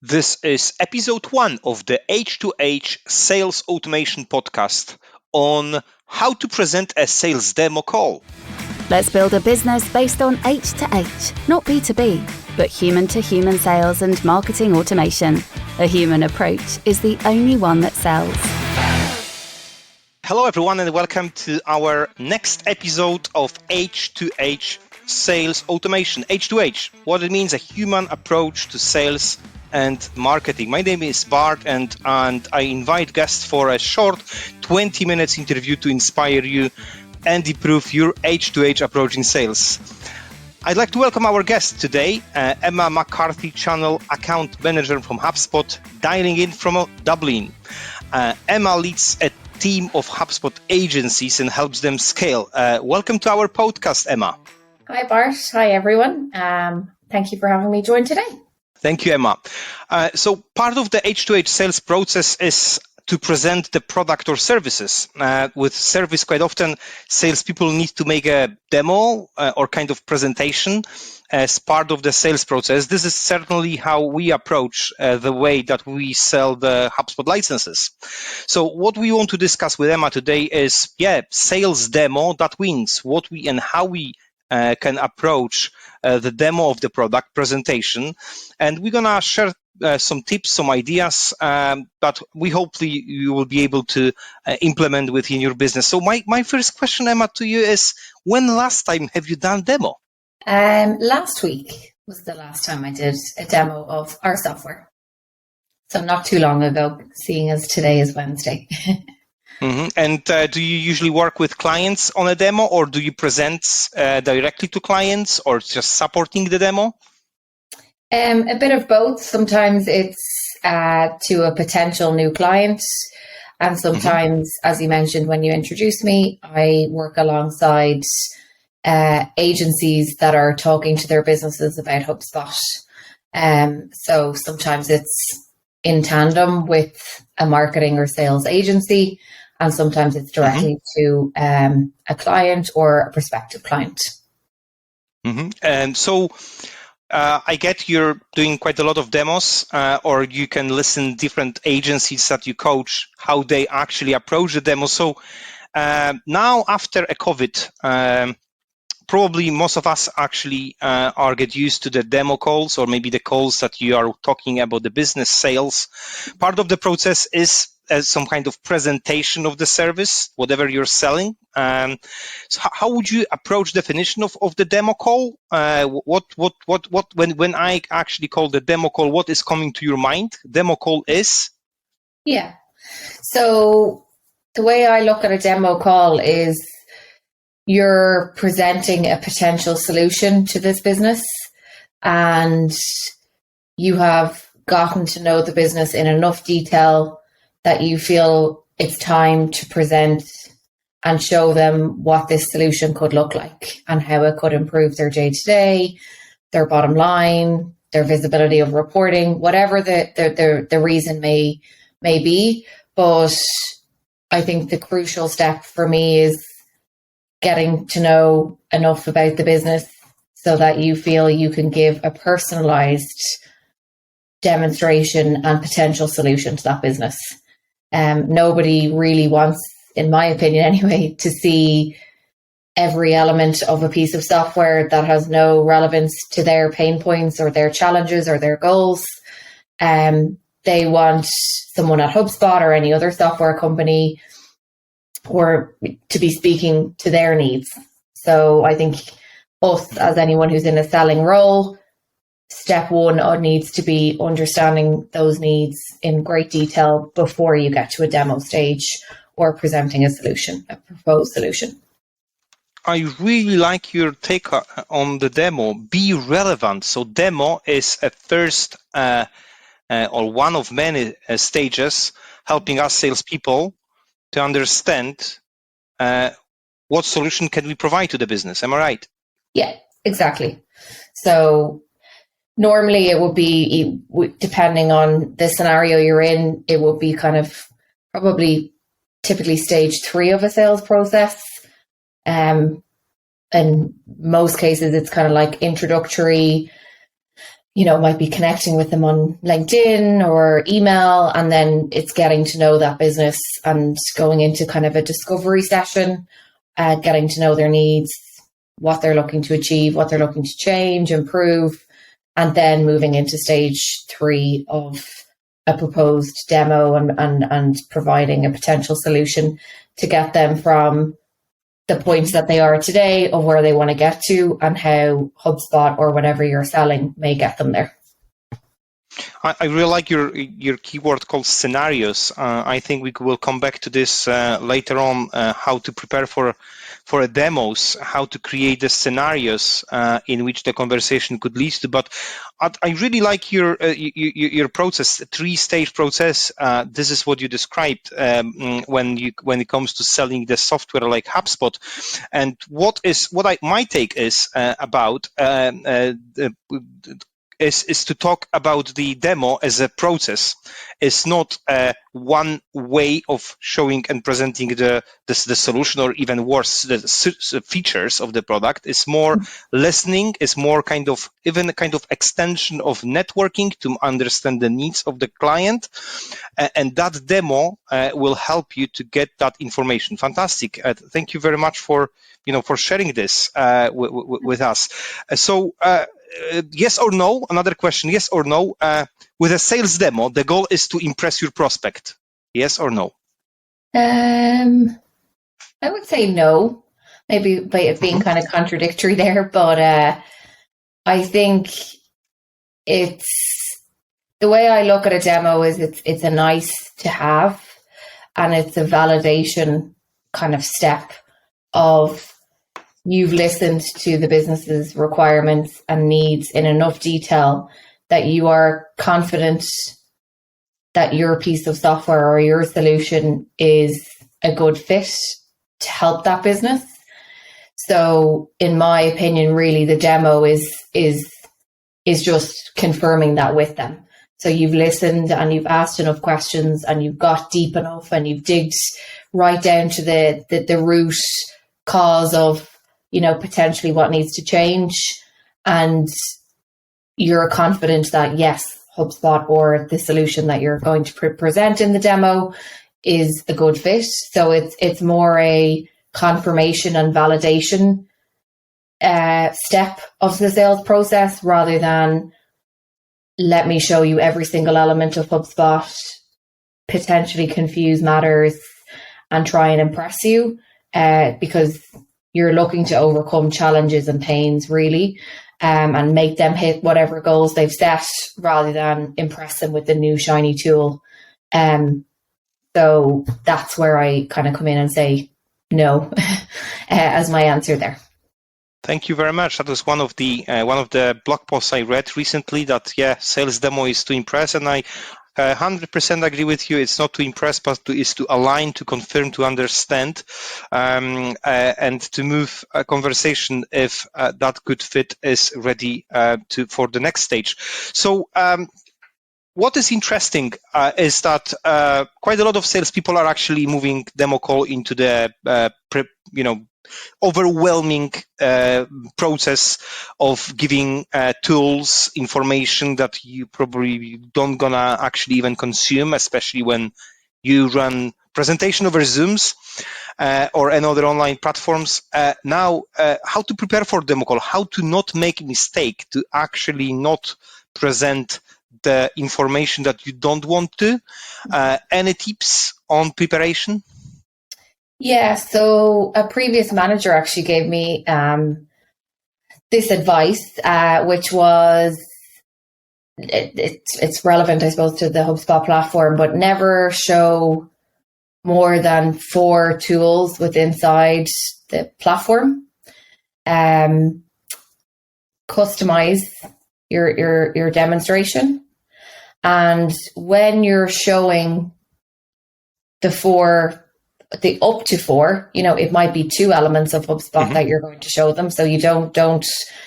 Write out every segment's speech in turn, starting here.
This is episode 1 of the H2H Sales Automation Podcast on how to present a sales demo call. Let's build a business based on H2H, not B2B, but human-to-human sales and marketing automation. A human approach is the only one that sells. Hello everyone and welcome to our next episode of H2H Sales Automation. H2H, what it means, a human approach to sales and marketing. My name is Bart and I invite guests for a short 20 minutes interview to inspire you and improve your H2H approach in sales. I'd like to welcome our guest today, Emma McCarthy, Channel Account Manager from HubSpot, dialing in from Dublin. Emma leads a team of HubSpot agencies and helps them scale. Welcome to our podcast, Emma. Hi, Bart. Hi, everyone. Thank you for having me join today. Thank you, Emma. So part of the H2H sales process is to present the product or services. With service, quite often, salespeople need to make a demo or kind of presentation as part of the sales process. This is certainly how we approach the way that we sell the HubSpot licenses. So what we want to discuss with Emma today is, sales demo that wins, what we and how we can approach the demo of the product presentation. And we're going to share some tips, some ideas that we hopefully you will be able to implement within your business. So my first question, Emma, to you is, when last time have you done demo? Last week was the last time I did a demo of our software. So not too long ago, seeing as today is Wednesday. Mm-hmm. And do you usually work with clients on a demo, or do you present directly to clients, or just supporting the demo? A bit of both. Sometimes it's to a potential new client. And sometimes, as you mentioned, when you introduced me, I work alongside agencies that are talking to their businesses about HubSpot. So sometimes it's in tandem with a marketing or sales agency, and sometimes it's directly to a client or a prospective client. Mm-hmm. And so I get you're doing quite a lot of demos, or you can listen different agencies that you coach, how they actually approach the demo. So now after a COVID, probably most of us actually are get used to the demo calls, or maybe the calls that you are talking about the business sales. Part of the process is some kind of presentation of the service, whatever you're selling. So how would you approach definition of the demo call? When I actually call the demo call, what is coming to your mind? Demo call is? Yeah. So the way I look at a demo call is you're presenting a potential solution to this business, and you have gotten to know the business in enough detail that you feel it's time to present and show them what this solution could look like and how it could improve their day-to-day, their bottom line, their visibility of reporting, whatever the reason may be. But I think the crucial step for me is getting to know enough about the business so that you feel you can give a personalized demonstration and potential solution to that business. Nobody really wants, in my opinion anyway, to see every element of a piece of software that has no relevance to their pain points or their challenges or their goals. They want someone at HubSpot or any other software company or to be speaking to their needs. So I think us, as anyone who's in a selling role, step one needs to be understanding those needs in great detail before you get to a demo stage or presenting a solution, a proposed solution. I really like your take on the demo. Be relevant. So demo is a first or one of many stages helping us salespeople to understand what solution can we provide to the business. Am I right? Yeah, exactly. So normally it would be, depending on the scenario you're in, it would be kind of probably typically stage 3 of a sales process. In most cases, it's kind of like introductory, might be connecting with them on LinkedIn or email, and then it's getting to know that business and going into kind of a discovery session, getting to know their needs, what they're looking to achieve, what they're looking to change, improve, and then moving into stage 3 of a proposed demo and providing a potential solution to get them from the points that they are today of where they want to get to, and how HubSpot or whatever you're selling may get them there. I really like your keyword called scenarios. I think we will come back to this later on, how to prepare for a demos, how to create the scenarios in which the conversation could lead to. But I really like your process, 3-stage process. This is what you described when it comes to selling the software like HubSpot. And my take is about is to talk about the demo as a process. It's not one way of showing and presenting the solution, or even worse, the features of the product. It's more listening. It's more even a kind of extension of networking to understand the needs of the client, and that demo will help you to get that information. Fantastic. Thank you very much for sharing this with us. Yes or no? Another question. Yes or no? With a sales demo, the goal is to impress your prospect. Yes or no? I would say no. Maybe by it being kind of contradictory there, but I think it's the way I look at a demo is it's a nice to have, and it's a validation kind of step of you've listened to the business's requirements and needs in enough detail that you are confident that your piece of software or your solution is a good fit to help that business. So in my opinion, really the demo is just confirming that with them. So you've listened and you've asked enough questions and you've got deep enough and you've digged right down to the root cause of potentially what needs to change, and you're confident that yes, HubSpot or the solution that you're going to present in the demo is a good fit. So it's more a confirmation and validation step of the sales process, rather than let me show you every single element of HubSpot, potentially confuse matters and try and impress you, because you're looking to overcome challenges and pains, really, and make them hit whatever goals they've set, rather than impress them with the new shiny tool. So that's where I kind of come in and say no as my answer there. Thank you very much. That was one of the blog posts I read recently, that sales demo is to impress, and I 100% agree with you. It's not to impress, but is to align, to confirm, to understand, and to move a conversation if that good fit is ready for the next stage. So what is interesting is that quite a lot of salespeople are actually moving demo call into the overwhelming process of giving tools, information that you probably don't gonna actually even consume, especially when you run presentation over Zooms or any other online platforms. Now, how to prepare for demo call, how to not make a mistake, to actually not present the information that you don't want to. Any tips on preparation? Yeah, so a previous manager actually gave me this advice, which was, it's relevant, I suppose, to the HubSpot platform, but never show more than 4 tools inside the platform. Customize your demonstration, and when you're showing the up to 4, it might be 2 elements of HubSpot that you're going to show them. So you don't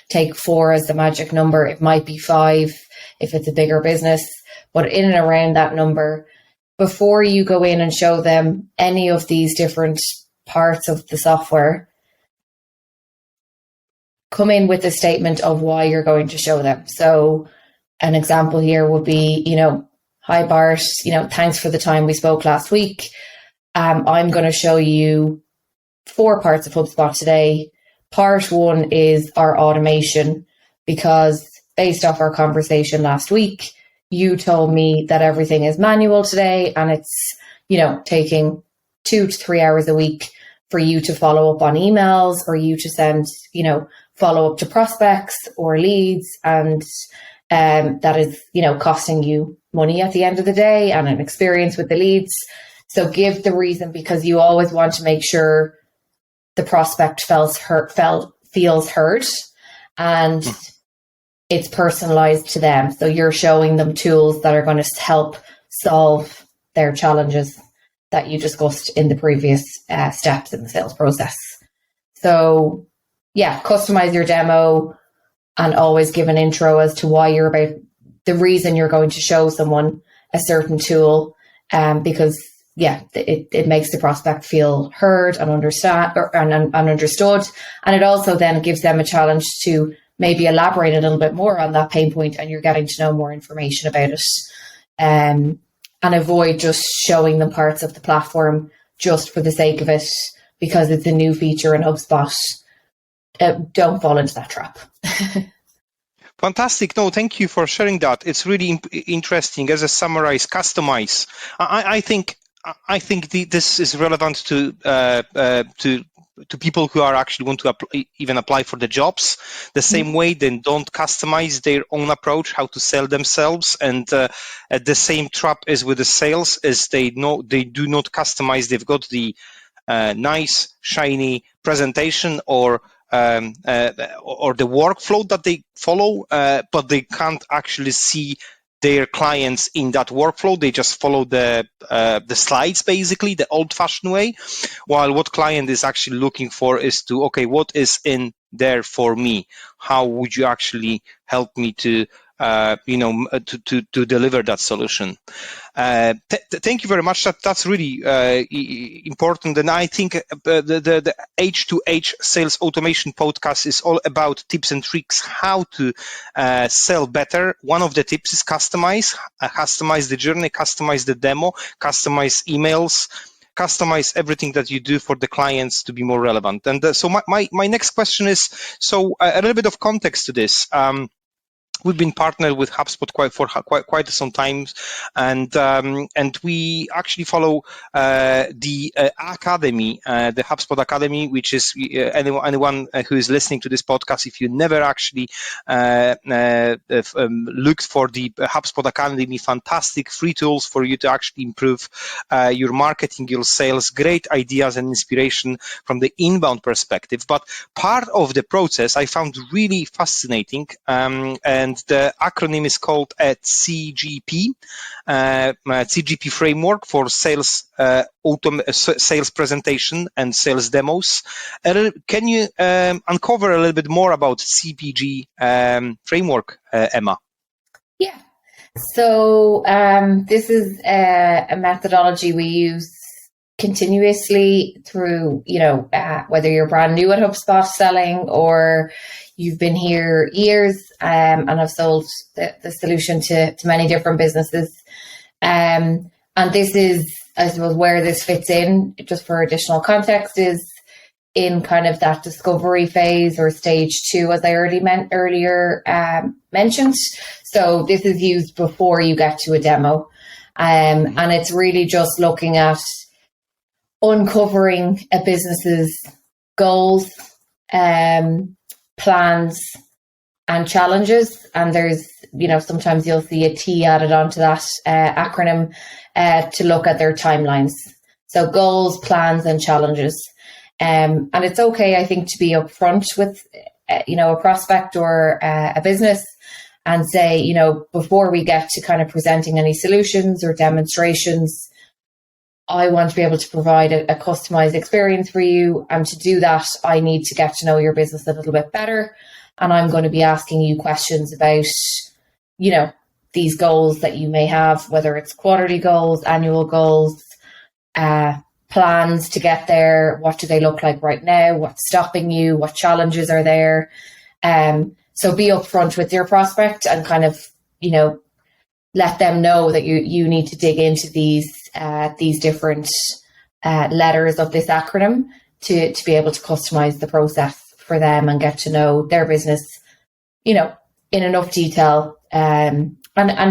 take 4 as the magic number. It might be 5 if it's a bigger business, but in and around that number, before you go in and show them any of these different parts of the software, come in with a statement of why you're going to show them. So an example here would be, hi Bart, thanks for the time we spoke last week. I'm going to show you 4 parts of HubSpot today. Part 1 is our automation, because based off our conversation last week, you told me that everything is manual today, and it's, taking 2 to 3 hours a week for you to follow up on emails, or you to send, follow up to prospects or leads. And that is, costing you money at the end of the day and an experience with the leads. So give the reason, because you always want to make sure the prospect feels heard, and it's personalized to them. So you're showing them tools that are going to help solve their challenges that you discussed in the previous steps in the sales process. So yeah, customize your demo and always give an intro as to why you're about the reason you're going to show someone a certain tool, because it makes the prospect feel heard and understood. And it also then gives them a challenge to maybe elaborate a little bit more on that pain point, and you're getting to know more information about it. And avoid just showing them parts of the platform just for the sake of it, because it's a new feature in HubSpot. Don't fall into that trap. Fantastic. No, thank you for sharing that. It's really interesting. As a summarize, customize. I think this is relevant to people who are actually want to even apply for the jobs. The same way, then don't customize their own approach, how to sell themselves. And at the same trap is with the sales, is they do not customize. They've got the nice, shiny presentation or the workflow that they follow, but they can't actually see their clients in that workflow. They just follow the slides, basically, the old-fashioned way, while what client is actually looking for is to, okay, what is in there for me? How would you actually help me to deliver that solution? Thank you very much. That's really important. And I think the H2H Sales Automation Podcast is all about tips and tricks how to sell better. One of the tips is customize the journey, customize the demo, customize emails, customize everything that you do for the clients to be more relevant. And so my next question is, so a little bit of context to this. We've been partnered with HubSpot for quite some time, and we actually follow the academy, the HubSpot Academy, which is anyone who is listening to this podcast. If you never actually looked for the HubSpot Academy, fantastic free tools for you to actually improve your marketing, your sales, great ideas and inspiration from the inbound perspective. But part of the process I found really fascinating, and the acronym is called CGP, CGP framework for sales sales presentation and sales demos. Can you uncover a little bit more about CPG framework, Emma? Yeah. So this is a methodology we use continuously through, whether you're brand new at HubSpot selling or you've been here years and have sold the solution to many different businesses. And this is, I suppose, where this fits in, just for additional context, is in kind of that discovery phase or stage 2, as I earlier mentioned. So this is used before you get to a demo. And it's really just looking at uncovering a business's goals, plans and challenges. And there's, sometimes you'll see a T added onto that acronym to look at their timelines. So goals, plans and challenges. And it's okay, I think, to be upfront with, a prospect or a business and say, before we get to kind of presenting any solutions or demonstrations, I want to be able to provide a customized experience for you. And to do that, I need to get to know your business a little bit better. And I'm going to be asking you questions about, these goals that you may have, whether it's quarterly goals, annual goals, plans to get there. What do they look like right now? What's stopping you? What challenges are there? So be upfront with your prospect and kind of let them know that you need to dig into these different letters of this acronym to be able to customize the process for them and get to know their business, in enough detail. And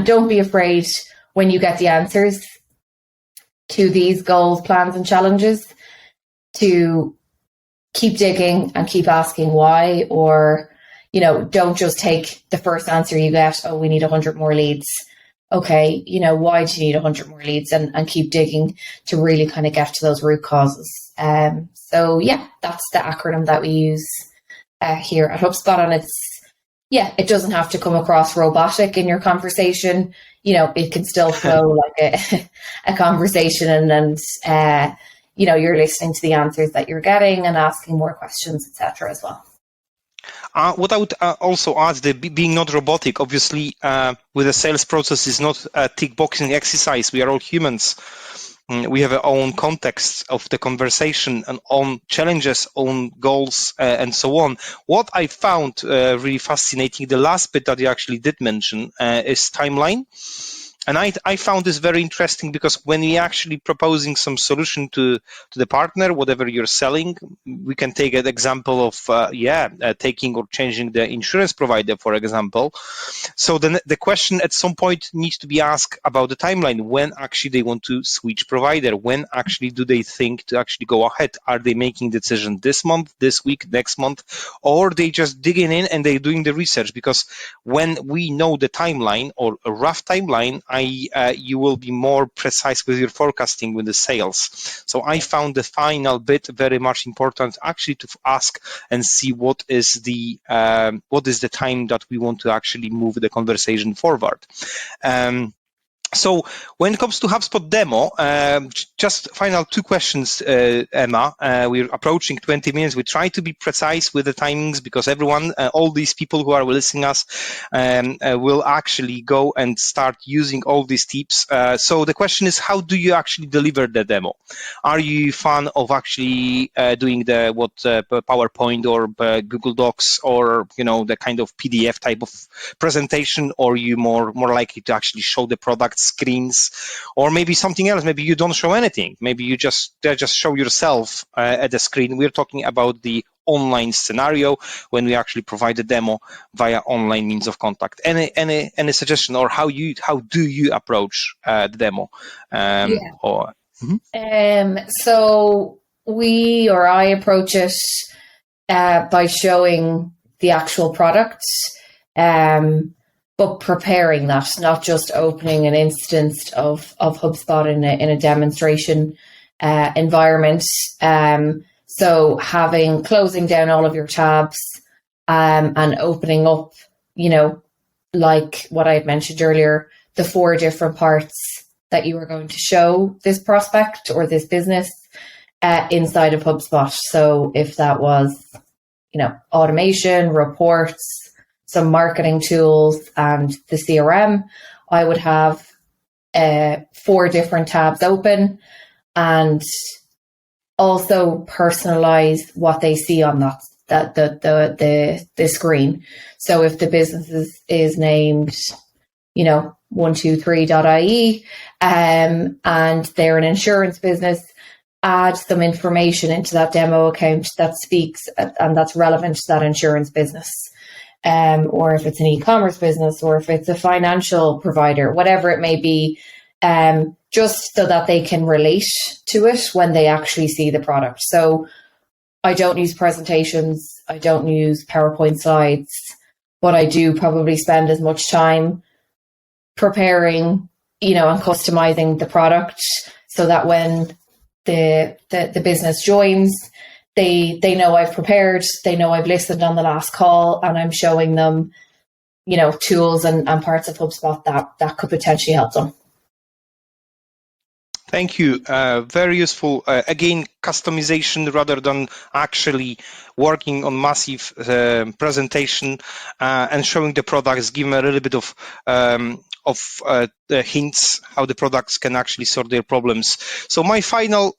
don't be afraid when you get the answers to these goals, plans, and challenges to keep digging and keep asking why, or, don't just take the first answer you get. Oh, we need 100 more leads. Okay, why do you need 100 more leads, and keep digging to really kind of get to those root causes. So yeah, that's the acronym that we use here at HubSpot. And it doesn't have to come across robotic in your conversation. It can still flow like a conversation, and you're listening to the answers that you're getting and asking more questions, etc. as well. What I would also add, being not robotic, obviously, with a sales process is not a tick boxing exercise. We are all humans. We have our own context of the conversation and own challenges, own goals, and so on. What I found really fascinating, the last bit that you actually did mention, is timeline. And I found this very interesting because when we actually proposing some solution to the partner, whatever you're selling, we can take an example of, taking or changing the insurance provider, for example. So the question at some point needs to be asked about the timeline. When actually they want to switch provider? When actually do they think to actually go ahead? Are they making decision this month, this week, next month? Or they just digging in and they're doing the research? Because when we know the timeline or a rough timeline, you will be more precise with your forecasting with the sales. So I found the final bit very much important, actually, to ask and see what is the time that we want to actually move the conversation forward. So when it comes to HubSpot demo, just final two questions, Emma. We're approaching 20 minutes. We try to be precise with the timings because everyone, all these people who are listening us, will actually go and start using all these tips. So the question is, how do you actually deliver the demo? Are you a fan of actually doing the PowerPoint or Google Docs or the kind of PDF type of presentation, or are you more likely to actually show the product screens, or maybe something else? Maybe you don't show anything. Maybe you just show yourself at the screen. We're talking about the online scenario when we actually provide a demo via online means of contact. Any suggestion, or how do you approach the demo? So I approach it by showing the actual product. But preparing that, not just opening an instance of HubSpot in a demonstration environment. So closing down all of your tabs and opening up, like what I had mentioned earlier, the 4 different parts that you are going to show this prospect or this business inside of HubSpot. So if that was, automation, reports, some marketing tools, and the CRM, I would have 4 different tabs open and also personalize what they see on the screen. So if the business is named, 123.ie, and they're an insurance business, add some information into that demo account that speaks and that's relevant to that insurance business. Or if it's an e-commerce business, or if it's a financial provider, whatever it may be, just so that they can relate to it when they actually see the product. So I don't use presentations, I don't use PowerPoint slides, but I do probably spend as much time preparing, and customizing the product so that when the business joins, they know I've prepared, they know I've listened on the last call, and I'm showing them, tools and parts of HubSpot that could potentially help them. Thank you. Very useful. Again, customization rather than actually working on massive presentation and showing the products, give them a little bit of the hints how the products can actually solve their problems. So my final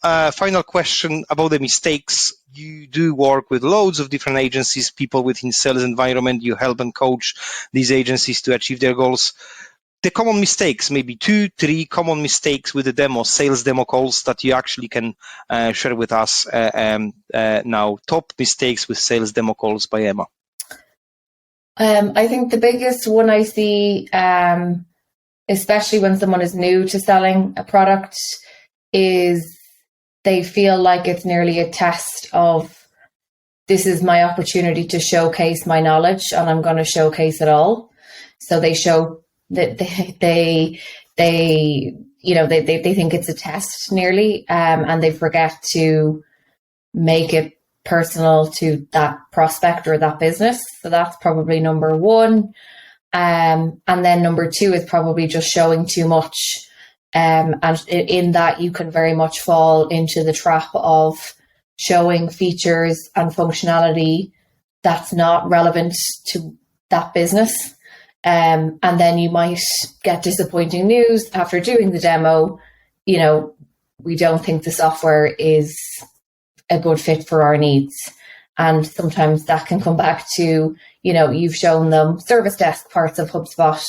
question about the mistakes. You do work with loads of different agencies, people within sales environment. You help and coach these agencies to achieve their goals. The common mistakes, maybe 2-3 common mistakes with the sales demo calls that you actually can share with us now. Top mistakes with sales demo calls by Emma. I think the biggest one I see, especially when someone is new to selling a product, is they feel like it's nearly a test of, this is my opportunity to showcase my knowledge and I'm going to showcase it all. So they show that they think it's a test nearly, and they forget to make it personal to that prospect or that business. So that's probably number one. And then number two is probably just showing too much. And in that, you can very much fall into the trap of showing features and functionality that's not relevant to that business. And then you might get disappointing news after doing the demo. We don't think the software is a good fit for our needs. And sometimes that can come back to, you've shown them service desk parts of HubSpot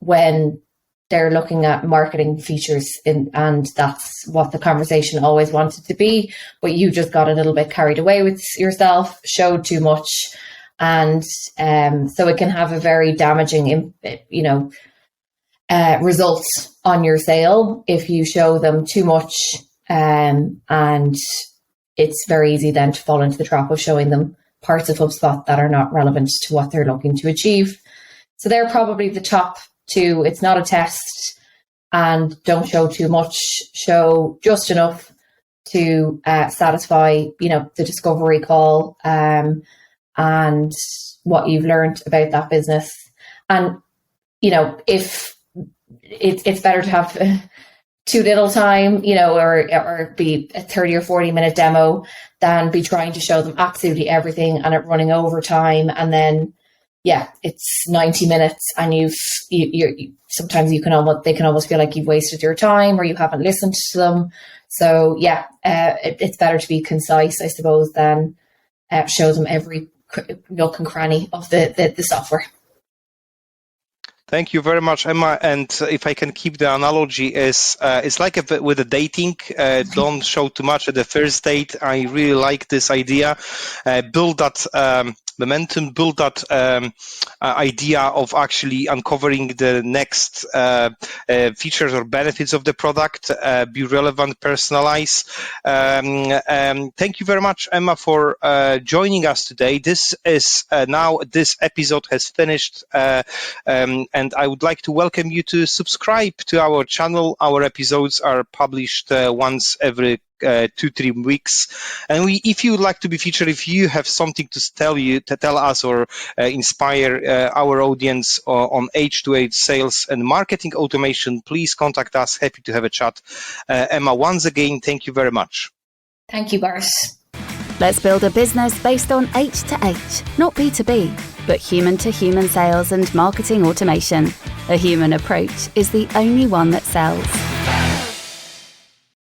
when they're looking at marketing features and that's what the conversation always wanted to be, but you just got a little bit carried away with yourself, showed too much. And so it can have a very damaging, result on your sale if you show them too much. And it's very easy then to fall into the trap of showing them parts of HubSpot that are not relevant to what they're looking to achieve. So they're probably the top two. It's not a test, and don't show too much. Show just enough to satisfy, the discovery call and what you've learned about that business. And if it's better to have too little time, or be a 30 or 40 minute demo than be trying to show them absolutely everything and it running over time. And then, it's 90 minutes and sometimes they can almost feel like you've wasted your time or you haven't listened to them. So it's better to be concise, I suppose, than show them every nook and cranny of the software. Thank you very much, Emma. And if I can keep the analogy, it's like with a dating. Don't show too much at the first date. I really like this idea. Build that momentum, build that idea of actually uncovering the next features or benefits of the product, be relevant, personalize. Thank you very much, Emma, for joining us today. This episode has finished, and I would like to welcome you to subscribe to our channel. Our episodes are published once every 2-3 weeks, and if you would like to be featured, if you have something to tell us or inspire our audience on H2H sales and marketing automation, please contact us. Happy to have a chat. Emma, once again, thank you very much. Thank you, Boris. Let's build a business based on H2H, not B2B, but human-to-human sales and marketing automation. A human approach is the only one that sells.